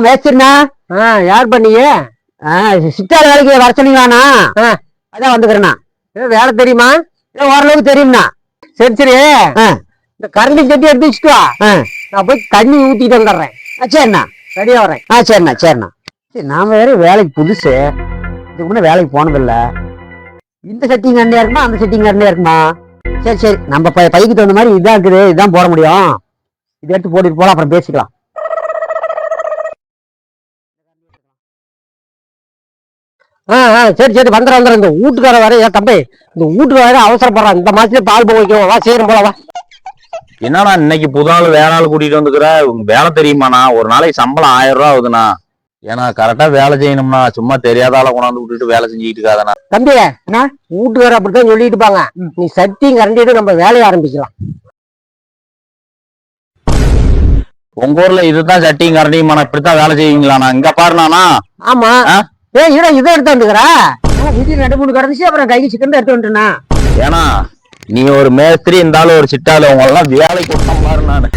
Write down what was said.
மேஸ்திரிண்ணா. யார் பண்ணீங்க? சித்தாள் வேலைக்கு வர சொன்னீங்களாண்ணா? அதான் வந்துக்கிறேண்ணா. வேலை தெரியுமா? ஓரளவுக்கு தெரியும்ண்ணா. சரி சரி, இந்த கரண்டி கட்டி எடுத்து வச்சுட்டு வா. நான் போய் தண்ணி ஊத்திட்டு வந்துடுறேன். சரிண்ணா. சரியா வரேன். சரிண்ணா சரிண்ணா. சரி, நான் வேற வேலைக்கு புதுசு, இதுக்கு முன்னே வேலைக்கு போனதில்ல. இந்த செட்டிங் கரண்டியா இருக்குமா அந்த செட்டிங் கரண்டியா இருக்குமா? சரி சரி, நம்ம பைக்கு தகுந்த மாதிரி இதான் இருக்குது, இதுதான் போட முடியும். இதை எடுத்து போட்டுட்டு போலாம், அப்புறம் பேசிக்கலாம். சரி சரி, வந்துடுறேன். இந்த வீட்டுக்கார வேற ஏன் தம்பி, இந்த வீட்டுக்கு வேற அவசரப்படுறான். இந்த மாசத்துல பால் போக வைக்கணும். வா சீக்கிரம் போல வா. என்னண்ணா இன்னைக்கு புது ஆள் வேற ஆள் கூட்டிட்டு வந்துக்கிற? வேலை தெரியுமாண்ணா? ஒரு நாளைக்கு சம்பளம் 1000 ரூபா ஆகுதுண்ணா. ஏன்னா கரெக்டா வேலை செய்யணும்னா, சும்மா தெரியாத ஆளை கொண்டாந்து விட்டுட்டு வேலை செஞ்சுக்கிட்டு இருக்காதண்ணா. தம்பி, வீட்டுக்கார அப்படித்தான் சொல்லிட்டு இருப்பாங்க. நீ சட்டியும் கரண்டிட்டு நம்ம வேலையை ஆரம்பிக்கலாம். உங்க ஊர்ல இதுதான் சட்டியும் கரண்டியுமாண்ணா? இப்படித்தான் வேலை செய்வீங்களாண்ணா? இங்க பாருண்ணா. ஆமா. இதை எடுத்து வந்துக்கிறா. வீட்டுல 2-3 கிடந்துச்சு, அப்புறம் கைக்கு சிக்கன் எடுத்து வந்துட்டேன்னா. ஏன்னா நீ ஒரு மேஸ்திரி, இருந்தாலும் ஒரு சிட்டாளு, உங்க எல்லாம் வேலைக்கு விட்டோம் பாரு நானு.